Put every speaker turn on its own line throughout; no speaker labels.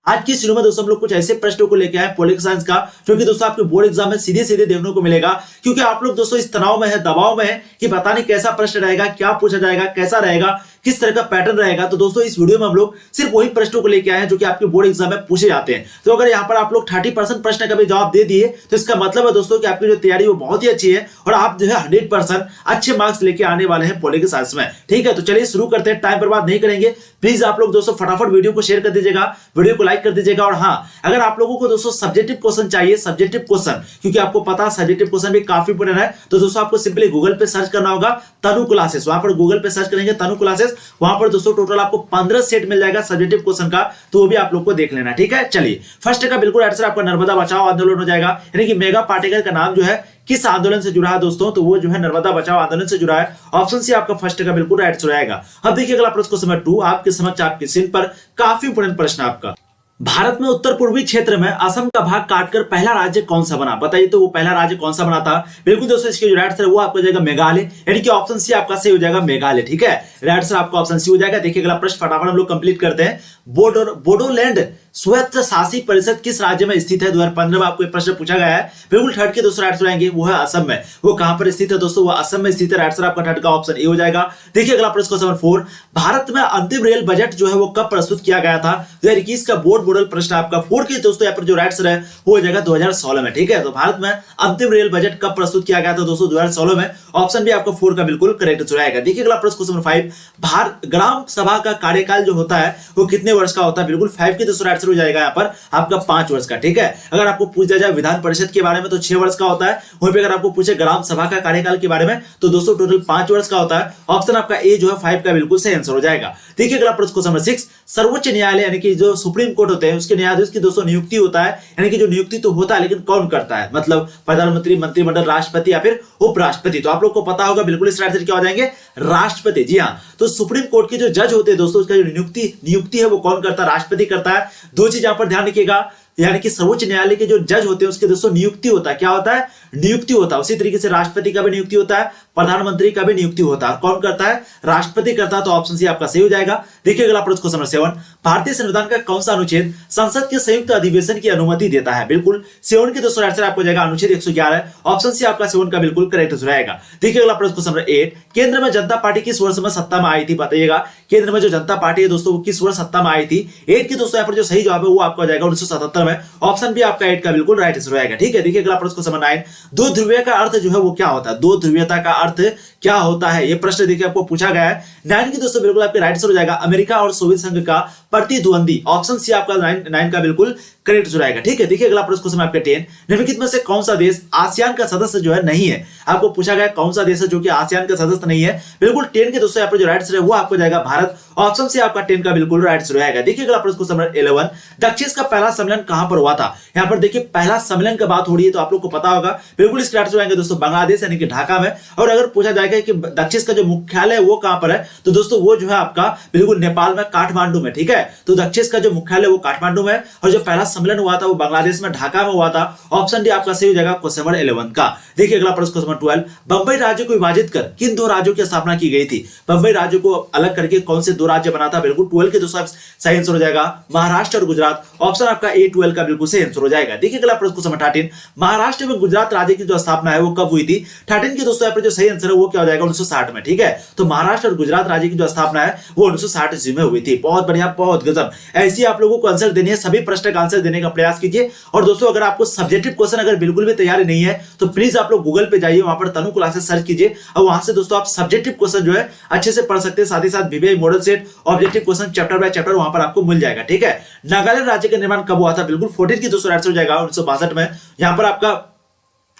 आज की शुरू में दोस्तों हम लोग कुछ ऐसे प्रश्नों को लेके आए पॉलिटिकल साइंस का, जो कि दोस्तों आपके बोर्ड एग्जाम में सीधे सीधे देखने को मिलेगा। क्योंकि आप लोग दोस्तों इस तनाव में है, दबाव में है कि पता नहीं कैसा प्रश्न रहेगा, क्या पूछा जाएगा, कैसा रहेगा, किस तरह का पैटर्न रहेगा। तो दोस्तों इस वीडियो में हम लोग सिर्फ वही प्रश्नों को लेके आए हैं जो कि आपके बोर्ड एग्जाम में पूछे जाते हैं। तो अगर यहाँ पर आप लोग 30% प्रश्न का भी जवाब दे दिए तो इसका मतलब है दोस्तों कि आपकी जो तैयारी वो बहुत ही अच्छी है और आप जो है 100% अच्छे मार्क्स लेके आने वाले हैं पॉलिटिकल साइंस में। ठीक है, तो चलिए शुरू करते हैं, टाइम बर्बाद नहीं करेंगे। प्लीज आप लोग दोस्तों फटाफट वीडियो को शेयर कर दीजिएगा, वीडियो को लाइक कर दीजिएगा। और हाँ, अगर आप लोगों को दोस्तों सब्जेक्टिव क्वेश्चन चाहिए, सब्जेक्टिव क्वेश्चन, क्योंकि आपको पता है सब्जेक्टिव क्वेश्चन भी काफी इंपोर्टेंट है, तो दोस्तों आपको सिंपली गूगल पे सर्च करना होगा तनु क्लासेस। वहां पर गूगल पे सर्च करेंगे तनु क्लासेस, वहां पर दोस्तों टोटल आपको 15 सेट मिल जाएगा सब्जेक्टिव क्वेश्चन का, तो वो भी आप लोग को देख लेना। ठीक है, चलिए फर्स्ट का बिल्कुल आंसर आपका नर्मदा बचाओ आंदोलन हो जाएगा। यानी कि मेगा पाटेकर का नाम जो है किस आंदोलन से जुड़ा है दोस्तों, तो वो जो है नर्मदा बचाओ आंदोलन से जुड़ा है। ऑप्शन सी आपका फर्स्ट का बिल्कुल राइट हो जाएगा। अब देखिए अगला प्रश्न क्वेश्चन नंबर 2 आपके समक्ष आपके स्क्रीन पर काफी इंपोर्टेंट प्रश्न आपका। भारत में उत्तर पूर्वी क्षेत्र में असम का भाग काटकर पहला राज्य कौन सा बना? बताइए तो वो पहला राज्य कौन सा बना था? बिल्कुल दोस्तों इसके जो राइट आंसर है वो आपको हो जाएगा मेघालय। यानी कि ऑप्शन सी आपका सही हो जाएगा मेघालय। ठीक है, राइट आंसर आपका ऑप्शन सी हो जाएगा। देखिए अगला प्रश्न फटाफट हम लोग कंप्लीट करते हैं। बोडोलैंड स्वायत्त शासित परिषद किस राज्य में स्थित है? 2015 में आपको एक प्रश्न पूछा गया है। बिल्कुल थर्ड के दोस्तों आंसर आएंगे वो है असम में। वो कहां पर स्थित है दोस्तों? वो असम में स्थित है। आंसर आपका थर्ड का ऑप्शन ए हो जाएगा। देखिए अगला प्रश्न क्वेश्चन नंबर 4 भारत में अंतिम रेल बजट जो है वो कब प्रस्तुत किया गया था? 2021 का बोर्ड मॉडल प्रश्न आपका 4 के दोस्तों यहाँ पर जो आंसर है वो हो जाएगा 2016 में। ठीक है, तो भारत में अंतिम रेल बजट कब प्रस्तुत किया गया था दोस्तों? 2016 में। ऑप्शन भी आपका 4 का बिल्कुल करेक्ट हो जाएगा। देखिए अगला प्रश्न क्वेश्चन नंबर 5 भारत ग्राम सभा का कार्यकाल जो होता है वो कितने वर्ष का होता है? बिल्कुल 5 के दोस्तों आंसर हो जाएगा यहाँ पर आपका 5 वर्ष का। ठीक है, अगर आपको पूछा जाए विधान परिषद के बारे में तो 6 वर्ष का होता है। वहीं पे अगर आपको पूछे ग्राम सभा का कार्यकाल के बारे में तो दोस्तों टोटल 5 वर्ष का होता है। ऑप्शन आपका ए जो है 5 का बिल्कुल सही आंसर हो जाएगा। देखिए अगला प्रश्न क्वेश्चन नंबर 6 सर्वोच्च न्यायालय यानी कि जो सुप्रीम कोर्ट होते हैं उसके न्यायाधीश की दोस्तों नियुक्ति होता है। यानी कि जो नियुक्ति तो होता है लेकिन कौन करता है? मतलब प्रधानमंत्री, मंत्रिमंडल, राष्ट्रपति या फिर उपराष्ट्रपति। तो आप लोग को पता होगा बिल्कुल इस आंसर क्या हो जाएंगे? राष्ट्रपति। जी हाँ, तो सुप्रीम कोर्ट के जो जज होते हैं दोस्तों उसका जो नियुक्ति है वो कौन करता है? राष्ट्रपति करता है। दो चीज यहां पर ध्यान रखिएगा, यानी कि सर्वोच्च न्यायालय के जो जज होते हैं उसके दोस्तों नियुक्ति होता है। क्या होता है? नियुक्ति होता है। उसी तरीके से राष्ट्रपति का भी नियुक्ति होता है, प्रधानमंत्री का भी नियुक्ति होता है। कौन करता है? राष्ट्रपति करता है। तो ऑप्शन सी आपका सही हो जाएगा। देखिए अगला प्रश्न क्वेश्चन नंबर 7 भारतीय संविधान का कौन सा अनुच्छेद संसद के संयुक्त अधिवेशन की अनुमति देता है? बिल्कुल 7 के दोस्तों आंसर आपको जाएगा अनुच्छेद 111। ऑप्शन सी आपका 7 का बिल्कुल करेक्ट हो जाएगा। देखिए अगला प्रश्न क्वेश्चन नंबर 8 केंद्र में जनता पार्टी किस वर्ष में सत्ता में आई थी? बताइएगा केंद्र में जो जनता पार्टी है दोस्तों वो किस वर्ष सत्ता में आई थी? 8 के दोस्तों यहाँ पर जो सही जवाब है वो आपका जाएगा 1977 में। ऑप्शन भी आपका 8 का बिल्कुल राइट आंसर रहेगा। ठीक है, देखिए अगला प्रश्न क्वेश्चन नंबर 9 दो ध्रुवीय का अर्थ जो है वो क्या होता है? दो ध्रुवीयता का अर्थ क्या होता है? ये प्रश्न देखिए आपको पूछा गया है। 9 की दोस्तों बिल्कुल आपके राइट आंसर हो जाएगा अमेरिका और सोवियत संघ का प्रतिद्वंदी। ऑप्शन सी आपका 9 का बिल्कुल करेक्ट हो जाएगा। ठीक है, देखिए अगला प्रश्न क्वेश्चन आपके 10 निम्नलिखित में से कौन सा देश आसियान का सदस्य जो है नहीं है? आपको पूछा गया कौन सा देश है जो कि आसियान का सदस्य नहीं है? बिल्कुल 10 के दोस्तों यहाँ पर जो राइट आंसर है वो आपको जाएगा भारत। ऑप्शन से आपका 10 का बिल्कुल राइट आंसर रहेगा। देखिए अगला प्रश्न क्वेश्चन नंबर 11 दक्षिण का पहला सम्मेलन कहां पर हुआ था? यहाँ पर देखिए पहला सम्मेलन की बात हो रही है तो आप लोग को पता होगा बिल्कुल इसके आंसर आएंगे दोस्तों बांग्लादेश यानी कि ढाका में। और अगर पूछा जाएगा कि दक्षिण का जो मुख्यालय है वो कहां पर है तो दोस्तों वो जो है आपका बिल्कुल नेपाल में काठमांडू में। ठीक है, तो दक्षिण का जो मुख्यालय वो काठमांडू में और जो पहला सम्मेलन हुआ था वो बांग्लादेश में ढाका में हुआ था। ऑप्शन डी आपका सही हो जाएगा क्वेश्चन नंबर 11 का। देखिए अगला प्रश्न क्वेश्चन नंबर 12 बंबई राज्य को विभाजित कर किन दो राज्यों की स्थापना की गई थी? बंबई राज्य को अलग करके कौन से दो राज्य बना था? बिल्कुल 12 के दोस्तों सही आंसर हो जाएगा महाराष्ट्र और गुजरात। ऑप्शन आपका ए 12 का बिल्कुल सही आंसर हो जाएगा। देखिए अगला प्रश्न क्वेश्चन नंबर 13 महाराष्ट्र में गुजरात राज्य की जो स्थापना है वो कब हुई थी? 13 के दोस्तों यहाँ पर जो सही आंसर है वो क्या हो जाएगा? 1960 में। ठीक है, तो महाराष्ट्र और गुजरात राज्य की जो स्थापना है वो 1960 ईस्वी में हुई थी। बहुत बढ़िया, बहुत गजब। ऐसी आप लोगों को आंसर देने हैं, सभी प्रश्न का आंसर देने का प्रयास कीजिए। और दोस्तों अगर आपको सब्जेक्टिव क्वेश्चन अगर बिल्कुल भी तैयारी नहीं है तो प्लीज आप लोग गूगल पे जाइए, वहां पर तनु क्लासेस सर्च कीजिए और वहां से दोस्तों आप सब्जेक्टिव क्वेश्चन जो है अच्छे से पढ़ सकते हैं। साथ ही साथ VVI model set objective question chapter by chapter वहां पर आपको मिल जाएगा। ठीक है, नागालैंड राज्य का निर्माण कब हुआ था? बिल्कुल 14 की दोस्तों आंसर हो जाएगा 1962 में। यहाँ पर आपका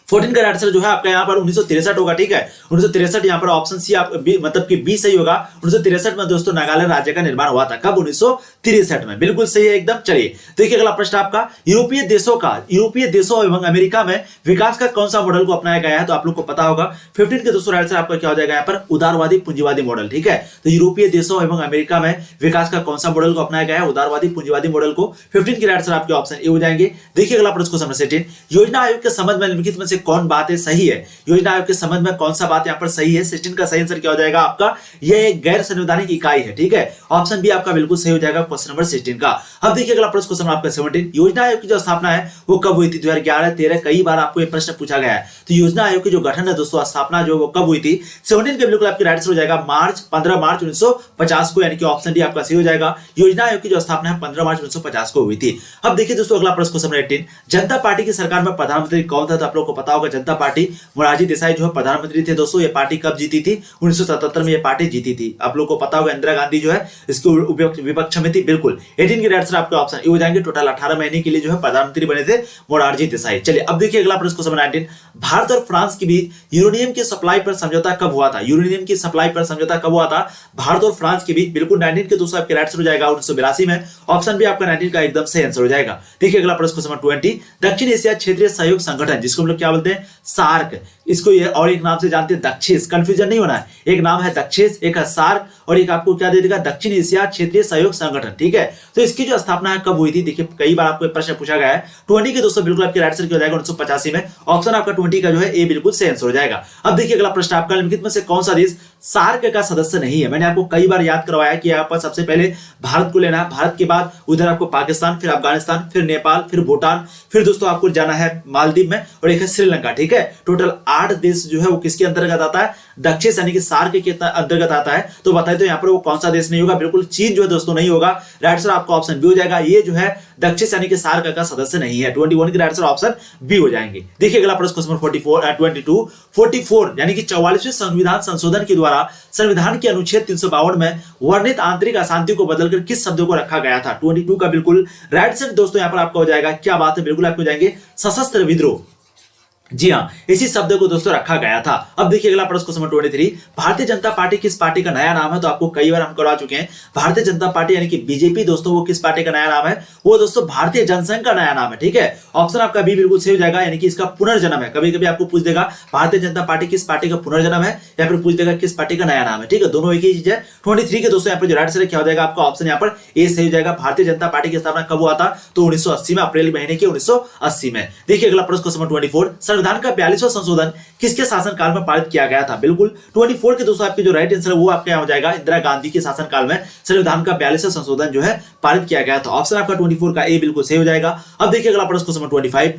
14 का आंसर जो है आपका यहाँ पर 1963 होगा। ठीक है, 1963 यहाँ पर ऑप्शन सी आप मतलब कि बी सही होगा। 1963 में दोस्तों नागालैंड राज्य का निर्माण हुआ था। कब? 1963 में। बिल्कुल सही है एकदम। चलिए देखिए अगला प्रश्न आपका यूरोपीय देशों एवं अमेरिका में विकास का कौन सा मॉडल को अपनाया गया है? तो आप लोग को पता होगा 15 के दोस्तों आंसर आपका क्या हो जाएगा यहाँ पर उदारवादी पूंजीवादी मॉडल। ठीक है, तो यूरोपीय देशों एवं अमेरिका में विकास का कौन सा मॉडल को अपनाया गया है? उदारवादी पूंजीवादी मॉडल को। 15 के आंसर आपके ऑप्शन ए हो जाएंगे। देखिए अगला प्रश्न क्वेश्चन नंबर 16 योजना आयोग के संबंध में निम्नलिखित में से कौन बात है सही है? योजना आयोग के संबंध में कौन सा बात यहाँ पर सही है? 16 का सही आंसर क्या हो जाएगा आपका? यह एक गैर संवैधानिक इकाई है। ठीक है, ऑप्शन बी आपका बिल्कुल सही हो जाएगा क्वेश्चन नंबर 16 का। अब देखिए अगला प्रश्न क्वेश्चन आपका 17, योजना आयोग की जो स्थापना है वो कब हुई थी? 2011, 13, कई बार आपको ये प्रश्न पूछा गया है। तो योजना आयोग की जो गठन है दोस्तों, स्थापना जो वो कब हुई थी? 17 के बिल्कुल आपके राइट आंसर हो जाएगा 15 मार्च 1950 को, यानी कि ऑप्शन डी आपका सही हो जाएगा। योजना आयोग की जो स्थापना है 15 मार्च 1950 को हुई थी। अब देखिए दोस्तों अगला प्रश्न क्वेश्चन 18, जनता पार्टी की सरकार में प्रधानमंत्री कौन था? तो आप लोग को पता होगा जनता पार्टी, मोरारजी देसाई जो है प्रधानमंत्री थे दोस्तों। ये पार्टी कब जीती थी? 1977 में ये पार्टी जीती थी। आप लोग को पता होगा इंदिरा गांधी जो है इसके विपक्ष में थी। बिल्कुल 18 के राइट आंसर आपके ऑप्शन ए हो जाएंगे। टोटल 18 महीने के लिए जो है प्रधानमंत्री बने थे मोरारजी देसाई। चलिए अब देखिए अगला प्रश्न क्वेश्चन 19, भारत और फ्रांस के बीच यूरेनियम की सप्लाई पर समझौता कब हुआ था? यूरेनियम की सप्लाई पर समझौता कब हुआ था भारत और फ्रांस के बीच? बिल्कुल 19 के दोस्तों आपके राइट आंसर हो जाएगा 1982 में। ऑप्शन भी आपका 19 का एकदम सही आंसर हो जाएगा। देखिए अगला प्रश्न क्वेश्चन 20, दक्षिण एशिया क्षेत्रीय सहयोग संगठन जिसको हम लोग क्या बोलते हैं? सार्क, इसको ये और एक नाम से जानते हैं दक्षिस, कंफ्यूजन नहीं होना है। एक नाम है दक्षिस, एक है सार्क, और एक आपको क्या दे देगा? दक्षिण एशिया क्षेत्रीय सहयोग संगठन। ठीक है, तो इसकी जो स्थापना है कब हुई थी? देखिए कई बार आपको प्रश्न पूछा गया है। 20 के दोस्तों बिल्कुल आपके राइट आंसर क्या हो जाएगा 1985 में। ऑप्शन आपका 20 का जो है ए बिल्कुल सही आंसर हो जाएगा। अब देखिए अगला प्रश्न आपका, निम्नलिखित में से कौन सा देश सार्क का सदस्य नहीं है? मैंने आपको कई बार याद करवाया कि यहाँ पर सबसे पहले भारत को लेना है, भारत के बाद उधर आपको पाकिस्तान, फिर अफगानिस्तान, फिर नेपाल, फिर भूटान, फिर दोस्तों आपको जाना है मालदीव में, और एक है श्रीलंका। ठीक है, टोटल 8 देश जो है वो किसके अंतर्गत आता है? दक्षिण यानी कि सार्क के अंतर्गत आता है। तो बताइए तो यहाँ पर वो कौन सा देश नहीं होगा? बिल्कुल चीन जो है दोस्तों नहीं होगा। राइट आंसर आपका ऑप्शन बी हो जाएगा। ये जो है दक्षिण यानी कि सार्क का सदस्य नहीं है। 21 के राइट आंसर ऑप्शन बी हो जाएंगे। देखिए अगला प्रश्न क्वेश्चन 44 यानी कि 44वें संविधान संशोधन के द्वारा संविधान के अनुच्छेद 352 में वर्णित आंतरिक अशांति को बदलकर किस शब्द को रखा गया था? 22 का बिल्कुल राइट आंसर दोस्तों यहाँ पर आपका हो जाएगा, क्या बात है, बिल्कुल आपको जाएंगे सशस्त्र विद्रोह। जी हाँ, इसी शब्द को दोस्तों रखा गया था। अब देखिए अगला प्रश्न क्वेश्चन 23, भारतीय जनता पार्टी किस पार्टी का नया नाम है? तो आपको कई बार हम करवा चुके हैं। भारतीय जनता पार्टी यानी कि बीजेपी दोस्तों वो किस पार्टी का नया नाम है? वो दोस्तों भारतीय जनसंघ का नया नाम है। ठीक है, ऑप्शन आपका बी बिल्कुल सही हो जाएगा, यानी कि इसका पुनर्जन्म है। कभी कभी आपको पूछ देगा भारतीय जनता पार्टी किस पार्टी का पुनर्जन्म है, या फिर पूछ देगा किस पार्टी का नया नाम है। ठीक है, दोनों एक ही चीज है। 23 के दोस्तों यहाँ पर जो राइट आंसर क्या हो जाएगा आपका ऑप्शन यहाँ पर ए सही हो जाएगा। भारतीय जनता पार्टी की स्थापना कब हुआ था? तो 1980 में, अप्रैल महीने के 1980 में। देखिए अगला प्रश्न क्वेश्चन 24, संविधान का 42वां संशोधन किसके शासनकाल में पारित किया गया था? बिल्कुल 24 के दोस्तों आपके जो राइट आंसर है वो आपका हो जाएगा इंदिरा गांधी के शासनकाल में संविधान का 42वां संशोधन जो है पारित किया गया था। ऑप्शन आपका 24 का ए बिल्कुल सही हो जाएगा। अब देखिए अगला प्रश्न क्वेश्चन 25,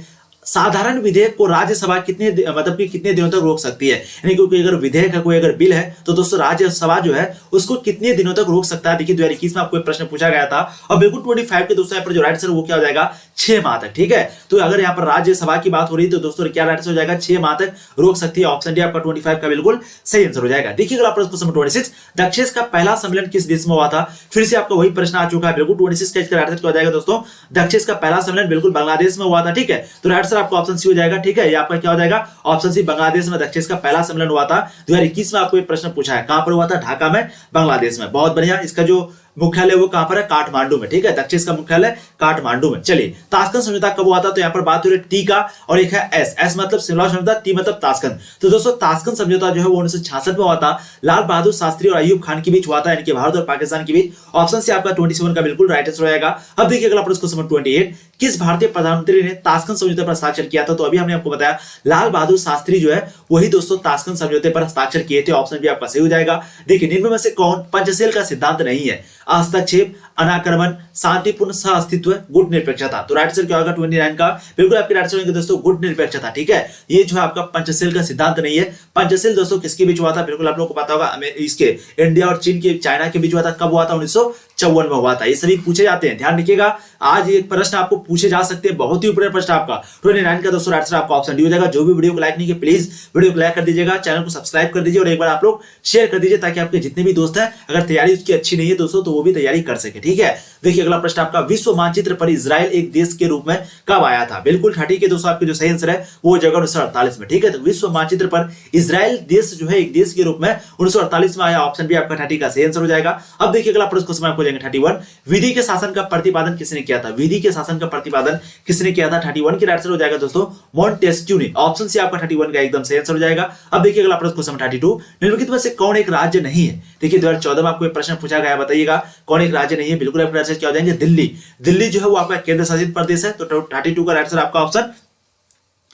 साधारण विधेयक को राज्यसभा कितने मतलब कि कितने दिनों तक रोक सकती है? यानी कि अगर विधेयक है, कोई अगर बिल है, तो दोस्तों राज्यसभा जो है उसको कितने दिनों तक रोक सकता है? देखिए 2021 में आपको प्रश्न पूछा गया था, और बिल्कुल 25 के दोस्तों यहाँ पर जो राइट आंसर वो क्या हो जाएगा? 6 माह तक। ठीक है, तो अगर यहाँ पर राज्यसभा की बात हो रही है तो दोस्तों क्या राइट आंसर हो जाएगा? 6 माह तक रोक सकती है। ऑप्शन डी आपका 25 का बिल्कुल सही आंसर हो जाएगा। देखिए अगला प्रश्न क्वेश्चन 26, दक्षिण का पहला सम्मेलन किस देश में हुआ था? फिर से आपका वही प्रश्न आ चुका है। बिल्कुल 26 का इसका राइट आंसर क्या हो जाएगा दोस्तों? दक्षिण का पहला सम्मेलन बिल्कुल बांग्लादेश में हुआ था। ठीक है, तो राइट आंसर आपका ऑप्शन सी हो जाएगा। ठीक है, ये आपका क्या हो जाएगा? ऑप्शन सी, बांग्लादेश में दक्षिण का पहला सम्मेलन हुआ था। 2021 में आपको ये प्रश्न पूछा है, कहां पर हुआ था? ढाका में, बांग्लादेश में। बहुत बढ़िया। इसका जो मुख्यालय वो कहां पर है? काठमांडू में। ठीक है, दक्षिण का मुख्यालय काठमांडू में। चलिए ताशकंद समझौता कब हुआ था? तो यहाँ पर बात हो रही है टी का, और एक है एस मतलब शिमला समझौता, टी मतलब ताशकंद। तो दोस्तों ताशकंद समझौता जो है वो 1966 में हुआ था। लाल बहादुर शास्त्री और अयूब खान के बीच हुआ था, यानी कि भारत और पाकिस्तान के बीच। ऑप्शन से आपका 27 का बिल्कुल राइट आंसर रहेगा। अब देखिए अगला प्रश्न क्वेश्चन 28, किस भारतीय प्रधानमंत्री ने ताशकंद समझौते पर हस्ताक्षर किया था? तो अभी हमने आपको बताया लाल बहादुर शास्त्री जो है वही दोस्तों ताशकंद समझौते पर हस्ताक्षर किए थे। ऑप्शन भी आपका सही हो जाएगा। देखिए निम्न में से कौन पंचशील का सिद्धांत नहीं है? हस्तक्षेप, अनाक्रमण, शांतिपूर्ण सह अस्तित्व, गुट निरपेक्षता। तो राइट आंसर क्या होगा 29 का? बिल्कुल आपके राइट आंसर होंगे दोस्तों गुट निरपेक्षता। ठीक है, ये जो है आपका पंचशील का सिद्धांत नहीं है। पंचशील दोस्तों किसके बीच हुआ था? बिल्कुल आप लोगों को पता होगा, इसके इंडिया और चीन के, चाइना के बीच हुआ था। कब हुआ था? 1954 में हुआ था। ये सभी पूछे जाते हैं, ध्यान रखिएगा। आज एक प्रश्न आपको पूछे जा सकते हैं, बहुत ही ऊपर प्रश्न आपका। 29 का दोस्तों राइट आंसर आपका ऑप्शन डी हो जाएगा। जो भी वीडियो को लाइक नहीं किया प्लीज वीडियो को लाइक कर दीजिएगा, चैनल को सब्सक्राइब कर दीजिए, और एक बार आप लोग शेयर कर दीजिए, ताकि आपके जितने भी दोस्त हैं अगर तैयारी उसकी अच्छी नहीं है दोस्तों तो वो भी तैयारी कर सके। ठीक है, देखिए अगला प्रश्न आपका, विश्व मानचित्र पर इजराइल एक देश के रूप में कब आया था? बिल्कुल 30 के दोस्तों आपके जो सही आंसर है वो जगह 1948 में। ठीक है, तो विश्व मानचित्र पर इजराइल देश जो है एक देश के रूप में 1948 में आया। ऑप्शन भी आपका 30 का सही आंसर हो जाएगा। अब देखिए अगला प्रश्न क्वेश्चन आपको जाएंगे 31, विधि के शासन का प्रतिपादन किसने किया था? विधि के शासन का प्रतिपादन किसने किया था? 31 की राइट आंसर हो जाएगा दोस्तों मॉन्टेस्क्यू ने। ऑप्शन से आपका 31 का एकदम सही आंसर हो जाएगा। अब देखिए अगला प्रश्न क्वेश्चन 32, निम्नलिखित में से कौन एक राज्य नहीं है? देखिए 2014 में आपको एक प्रश्न पूछा गया, बताइएगा कौन एक राज्य नहीं है? बिल्कुल आपके राइट क्या हो जाएंगे? दिल्ली। दिल्ली जो है वो आपका केंद्र शासित प्रदेश है। तो 32 का राइट आंसर आपका ऑप्शन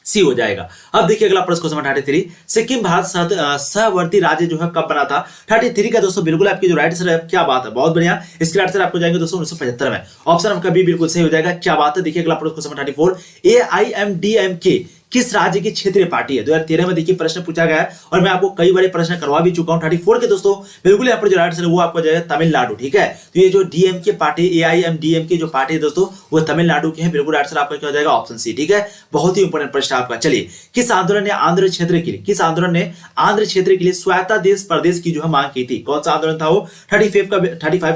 सी हो जाएगा। अब देखिए अगला प्रश्न क्वेश्चन 33, सिक्किम भारत सहवर्ती राज्य जो है कब बना था? 33 का दोस्तों बिल्कुल आपकी जो राइट आंसर है, क्या बात है, बहुत बढ़िया। इसके राइट आंसर आपको जाएंगे दोस्तों 1975 में। ऑप्शन आपका बी बिल्कुल सही हो जाएगा, क्या बात है। देखिए अगला प्रश्न क्वेश्चन 34, AIMDMK किस राज्य की क्षेत्रीय पार्टी है? 2013 में देखिए प्रश्न पूछा गया है और मैं आपको कई बार प्रश्न करवा भी चुका हूं। 34 के दोस्तों बिल्कुल यहाँ पर जो राइट आंसर है वो आपको जाएगा तमिलनाडु, ठीक है। तो ये जो डीएमके पार्टी, AIMDMK जो पार्टी है दोस्तों वो तमिलनाडु की है। बिल्कुल राइट आंसर आपका क्या हो जाएगा? ऑप्शन सी, ठीक है। बहुत ही इंपॉर्टेंट प्रश्न आपका। चलिए, किस आंदोलन ने आंध्र क्षेत्र के लिए, किस आंदोलन ने आंध्र क्षेत्र के लिए स्वायत्ता देश प्रदेश की जो है मांग की थी? कौन सा आंदोलन था वो? 35 का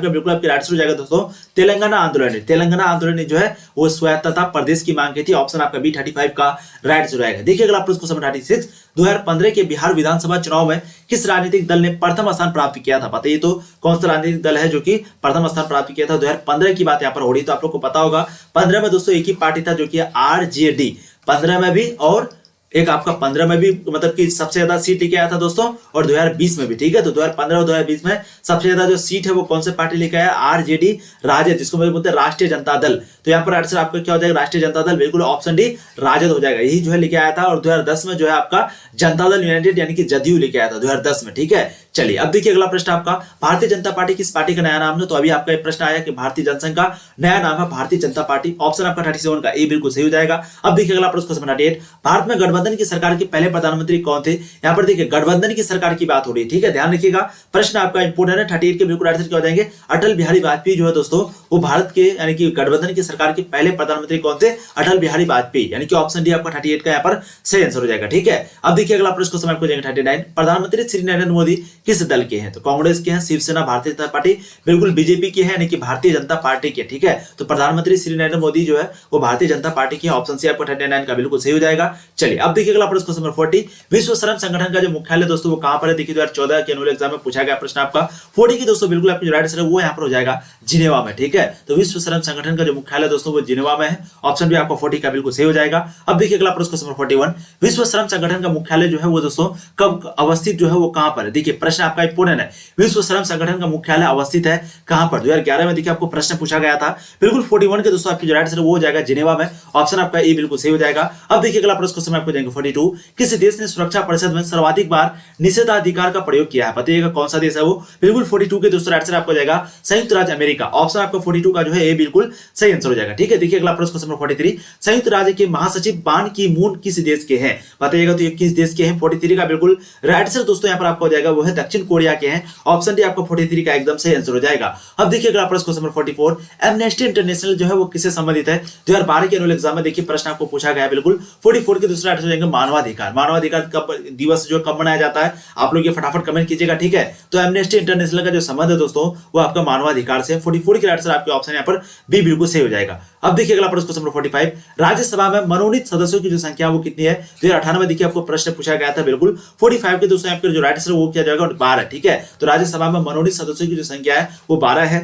बिल्कुल आपके राइट आंसर हो जाएगा दोस्तों तेलंगाना आंदोलन। तेलंगाना आंदोलन ने जो है वो स्वायत्तता प्रदेश की मांग की थी। ऑप्शन आपका बी 35 का राइट आंसर रहेगा। देखिए अगला प्रश्न क्वेश्चन 36, 2015 के बिहार विधानसभा चुनाव में किस राजनीतिक दल ने प्रथम स्थान प्राप्त किया था? बताइए तो कौन सा राजनीतिक दल है जो कि प्रथम स्थान प्राप्त किया था? 2015 की बात यहाँ पर हो रही, तो आप लोग को पता होगा 15 में दोस्तों एक ही पार्टी था जो कि RJD, 15 में भी और एक आपका 15 में भी मतलब कि सबसे ज्यादा सीट लेके आया था दोस्तों, और 2020 में भी, ठीक है। तो 2015 और 2020 में सबसे ज्यादा जो सीट है वो कौन से पार्टी लेके आया? RJD, राजद, जिसको बोलते हैं राष्ट्रीय जनता दल। तो यहाँ पर आंसर आपका क्या हो जाएगा? राष्ट्रीय जनता दल, बिल्कुल ऑप्शन डी राजद हो जाएगा। यही जो है लेके आया था। और 2010 में जो है आपका जनता दल यूनाइटेड यानी कि जदयू लेके आया था 2010 में, ठीक है। चलिए अब देखिए अगला प्रश्न आपका, भारतीय जनता पार्टी किस पार्टी का नया नाम है? तो अभी आपका एक प्रश्न आया कि भारतीय जनसंघ का नया नाम है भारतीय जनता पार्टी। ऑप्शन आपका 37 का ए बिल्कुल सही हो जाएगा। अब देखिए अगला प्रश्न क्वेश्चन 38, भारत में गठबंधन की सरकार के पहले प्रधानमंत्री कौन थे? यहाँ पर देखिए गठबंधन की सरकार की बात हो रही है, ठीक है, ध्यान रखिएगा। प्रश्न आपका इंपोर्टेंट है। 38 के बिल्कुल आंसर क्या हो जाएंगे? अटल बिहारी वाजपेयी जो है दोस्तों वो भारत के यानी कि गठबंधन की सरकार के पहले प्रधानमंत्री कौन थे? अटल बिहारी वाजपेयी, यानी कि ऑप्शन डी आपका 38 का यहाँ पर सही आंसर हो जाएगा, ठीक है। अब देखिए अगला प्रश्न क्वेश्चन आपको जाएगा 39, प्रधानमंत्री श्री नरेंद्र मोदी किस दल के हैं? तो कांग्रेस के हैं, शिवसेना, भारतीय जनता पार्टी, बिल्कुल बीजेपी की है यानी कि भारतीय जनता पार्टी के, ठीक है। तो प्रधानमंत्री श्री नरेंद्र मोदी जो है वो भारतीय जनता पार्टी की, ऑप्शन सी आपको 39 का बिल्कुल सही हो जाएगा। चलिए अब देखिए अगला प्रश्न क्वेश्चन नंबर 40, विश्व श्रम संगठन का जो मुख्यालय दोस्तों वो कहां पर है? देखिए 2014 के एनुअल एग्जाम में पूछा गया प्रश्न आपका 40 की दोस्तों बिल्कुल आपकी जो राइट आंसर है वो यहाँ पर हो जाएगा जिनेवा में, ठीक है। तो विश्व श्रम संगठन का जो मुख्यालय दोस्तों वो जिनेवा में है। ऑप्शन भी आपको 40 का बिल्कुल सही हो जाएगा। अब देखिए अगला प्रश्न क्वेश्चन नंबर 41, विश्व श्रम संगठन का मुख्यालय जो है वो दोस्तों कब अवस्थित जो है वो कहां पर है? देखिए प्रश्न आपका इंपोर्टेंट है। विश्व श्रम संगठन का मुख्यालय अवस्थित है कहां पर? 2011 में देखिए आपको प्रश्न पूछा गया था। बिल्कुल 41 के दोस्तों आपकी जो राइट आंसर वो हो जाएगा जिनेवा में। ऑप्शन आपका ए बिल्कुल सही हो जाएगा। अब देखिए अगला प्रश्न क्वेश्चन आपको जाएंगे 42, किस देश ने सुरक्षा परिषद में सर्वाधिक बार निषेधाधिकार का प्रयोग किया है? बताइएगा कौन सा देश है वो? बिल्कुल 42 के दोस्तों राइट आंसर आपको जाएगा संयुक्त राज्य अमेरिका। ऑप्शन आपका 42 का जो है ए बिल्कुल सही आंसर हो जाएगा, ठीक है। देखिए अगला प्रश्न क्वेश्चन नंबर 43, संयुक्त राज्य के महासचिव बान की मून किस देश के हैं? बताइएगा तो ये किस देश के हैं? 43 का बिल्कुल राइट आंसर दोस्तों यहाँ पर आपको हो जाएगा वो है दक्षिण कोरिया के हैं। ऑप्शन डी आपको 43 का एकदम सही आंसर हो जाएगा। अब देखिए अगला प्रश्न क्वेश्चन नंबर 44, एमनेस्टी इंटरनेशनल जो है वो किससे संबंधित है? 2012 के एनुअल एग्जाम में देखिए प्रश्न आपको पूछा गया है। बिल्कुल 44 के दूसरा आंसर हो जाएगा मानवाधिकार। मानवाधिकार कब दिवस जो कब मनाया जाता है? आप लोग ये फटाफट कमेंट कीजिएगा, ठीक है। तो एमनेस्टी इंटरनेशनल का जो संबंध है दोस्तों वो आपका मानवाधिकार से। 44 के आंसर आपके ऑप्शन यहाँ पर बी बिल्कुल सही हो जाएगा। अब देखिए अगला प्रश्न क्वेश्चन नंबर 45, राज्यसभा में मनोनीत सदस्यों की जो संख्या वो कितनी है? 2018 में देखिए आपको प्रश्न पूछा गया था। बिल्कुल 45 के दोस्तों आपके जो राइट आंसर वो किया जाएगा 12, ठीक है। तो राज्यसभा में मनोनीत सदस्यों की जो संख्या है वो 12 है।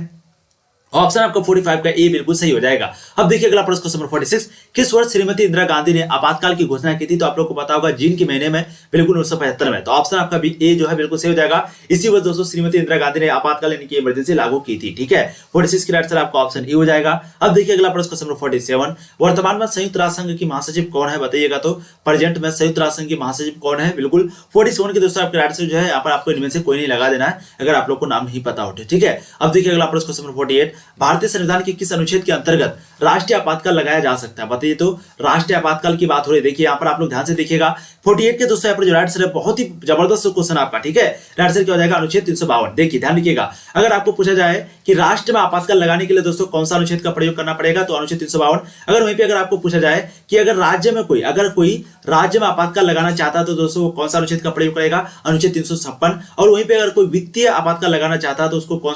ऑप्शन आपका 45 का ए बिल्कुल सही हो जाएगा। अब देखिए अगला प्रश्न क्वेश्चन नंबर 46, किस वर्ष श्रीमती इंदिरा गांधी ने आपातकाल की घोषणा की थी? तो आप लोग को पता होगा जून के महीने में, बिल्कुल 1975 में। तो ऑप्शन आपका भी ए जो है बिल्कुल सही हो जाएगा। इसी वर्ष दोस्तों श्रीमती इंदिरा गांधी ने आपातकाल यानी कि इमरजेंसी लागू की थी, ठीक है। 46 के आंसर आपका ऑप्शन ए हो जाएगा। अब देखिए अगला प्रश्न क्वेश्चन नंबर 47, वर्तमान में संयुक्त राष्ट्र संघ की महासचिव कौन है? बताइएगा तो प्रेजेंट में संयुक्त राष्ट्र संघ की महासचिव कौन है? बिल्कुल 47 के दोस्तों आपके आंसर जो है यहाँ पर आपको इनमें से कोई नहीं लगा देना है अगर आप लोग को नाम नहीं पता हो, ठीक है। अब देखिए अगला प्रश्न क्वेश्चन नंबर 48, भारतीय संविधान के किस अनुच्छेद के अंतर्गत राष्ट्रीय आपातकाल लगाया जा सकता है? बताइए तो राष्ट्रीय आपातकाल की बात हो रही है। देखिए यहाँ पर आप लोग ध्यान से देखिएगा 48 के दोस्तों यहाँ पर जो राइट आंसर है बहुत ही जबरदस्त क्वेश्चन आपका, ठीक है। राइट आंसर क्या हो जाएगा? अनुच्छेद 352। देखिए ध्यान रखिएगा, अगर आपको पूछा जाए कि राष्ट्र में आपातकाल लगाने के लिए दोस्तों कौन सा अनुच्छेद का प्रयोग करना पड़ेगा तो अनुच्छेद 352। अगर वहीं पे अगर आपको पूछा जाए कि अगर राज्य में कोई राज्य में आपातकाल लगाना चाहता है तो दोस्तों वो कौन सा अनुच्छेद का प्रयोग करेगा? अनुच्छेद 356। और वहीं पे अगर कोई वित्तीय आपातकाल लगाना चाहता है तो उसको कौन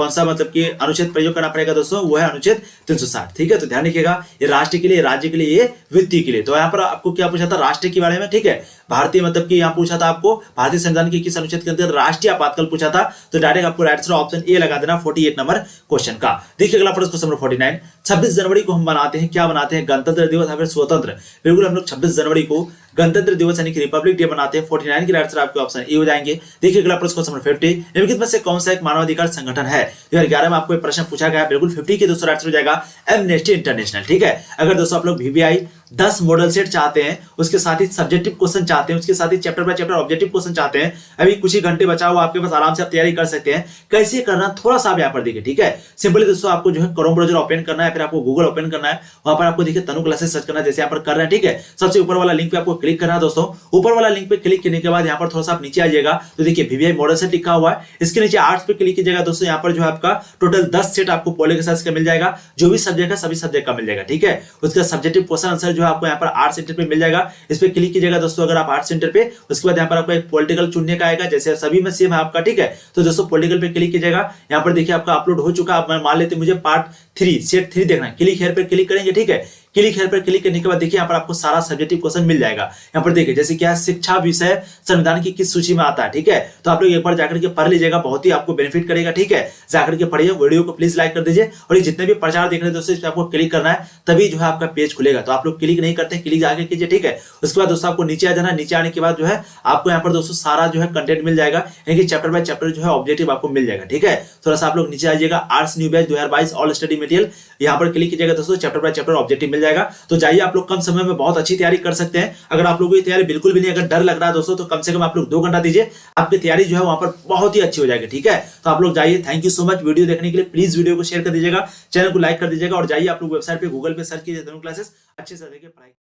सा मतलब कि अनुच्छेद प्रयोग करना पड़ेगा दोस्तों? वो है अनुच्छेद 360, ठीक है। तो ध्यान रखिएगा, ये राष्ट्र के लिए, राज्य के लिए, ये वित्तीय के लिए। तो यहाँ पर आपको क्या पूछा था? राष्ट्र के बारे में, ठीक है। भारतीय मतलब कि यहाँ पूछा था आपको भारतीय संविधान के किस अनुच्छेद के अंतर्गत राष्ट्रीय आपातकाल पूछा था। तो डायरेक्ट आपको राइट आंसर ऑप्शन ए लगा देना 48 नंबर क्वेश्चन का। देखिए अगला प्रश्न क्वेश्चन नंबर 49, 26 जनवरी को हम मनाते हैं, क्या बनाते हैं? गणतंत्र दिवस या फिर स्वतंत्र। बिल्कुल हम लोग 26 जनवरी को गणतंत्र दिवस यानी कि रिपब्लिक डे मनाते हैं। 49 के आंसर आपके ऑप्शन ए हो जाएंगे। देखिए अगला प्रश्न क्वेश्चन नंबर 50, निम्नलिखित में से कौन सा एक मानवाधिकार संगठन है? 2011 में आपको एक प्रश्न पूछा गया। बिल्कुल 50 के दोस्तों आंसर हो जाएगा एमनेस्टी इंटरनेशनल, ठीक है। अगर दोस्तों आप लोग VBI 10 मॉडल सेट चाहते हैं, उसके साथ ही सब्जेक्टिव क्वेश्चन चाहते हैं, उसके साथ ही chapter by chapter objective question चाहते हैं, अभी कुछ ही घंटे बचा हुआ आपके पास, आराम से आप तैयारी कर सकते हैं। कैसे करना थोड़ा सा आप यहाँ पर देखिए, ठीक है। सिंपली दोस्तों आपको जो है क्रोम ब्राउज़र ओपन करना है, फिर आपको गूगल ओपन करना है, वहां पर आपको देखिए तनु क्लासेस सर्च करना है, जैसे यहाँ पर कर रहे हैं, ठीक है। सबसे ऊपर वाला लिंक पे आपको क्लिक करना है दोस्तों। ऊपर वाला लिंक पे क्लिक करने के बाद यहाँ पर थोड़ा सा आप नीचे आ जाएगा तो देखिए वीवीआई मॉडल सेट लिखा हुआ है, इसके नीचे आर्ट्स पे क्लिक कीजिएगा दोस्तों। यहाँ पर जो है आपका टोटल 10 सेट आपको पॉलिटिकल साइंस का मिल जाएगा, जो भी सब्जेक्ट है सभी सब्जेक्ट का मिल जाएगा, ठीक है। उसका सब्जेक्टिव क्वेश्चन आंसर जो है आपको यहाँ पर आर्ट सेंटर पे मिल जाएगा, इस पे क्लिक कीजिएगा दोस्तों अगर आप आर्ट सेंटर पे। उसके बाद यहाँ पर आपको एक पॉलिटिकल चुनने का आएगा, जैसे सभी में सेम है आपका, ठीक है। तो दोस्तों पॉलिटिकल पे क्लिक कीजिएगा, यहाँ पर देखिए आपका अपलोड हो चुका है। मान लेते मुझे पार्ट 3 सेट 3 देखना है, क्लिक हेयर पे क्लिक करेंगे, ठीक है। क्लिक हेयर पर क्लिक करने के बाद देखिए यहाँ पर आपको सारा सब्जेक्टिव क्वेश्चन मिल जाएगा। यहाँ पर देखिए जैसे क्या शिक्षा विषय संविधान की किस सूची में आता है, ठीक है। तो आप लोग एक बार जाकर के पढ़ लीजिएगा, बहुत ही आपको बेनिफिट करेगा, ठीक है। जाकर के पढ़िए, वीडियो को प्लीज लाइक कर दीजिए, और ये जितने भी प्रचार देख रहे हैं दोस्तों इस पर आपको क्लिक करना है, तभी जो है आपका पेज खुलेगा। तो आप लोग क्लिक नहीं करते, क्लिक आगे कीजिए, ठीक है। उसके बाद दोस्तों आपको नीचे आ जाना, नीचे आने के बाद जो है आपको यहाँ पर दोस्तों सारा जो है कंटेंट मिल जाएगा, यानी कि चैप्टर बाय चैप्टर जो है ऑब्जेक्टिव आपको मिल जाएगा, ठीक है। थोड़ा सा आप लोग नीचे आ जाइएगा, arts new batch 2022 all study material, यहाँ पर क्लिक कीजिएगा दोस्तों, चैप्टर बाय चैप्टर ऑब्जेक्टिव मिल जाएगा। तो जाइए आप लोग कम समय में बहुत अच्छी तैयारी कर सकते हैं। अगर आप लोगों की तैयारी बिल्कुल भी नहीं, अगर डर लग रहा है दोस्तों, तो कम से कम आप लोग 2 घंटा दीजिए, आपकी तैयारी जो है वहां पर बहुत ही अच्छी हो जाएगी, ठीक है। तो आप लोग जाइए, thank you so much video देखने के लिए। प्लीज वीडियो को शेयर कर दीजिएगा, चैनल को लाइक कर दीजिएगा, और जाइए आप लोग वेबसाइट पे गूगल पे सर्च कीजिए तनु क्लासेस, अच्छे से देखिए पढ़ाई।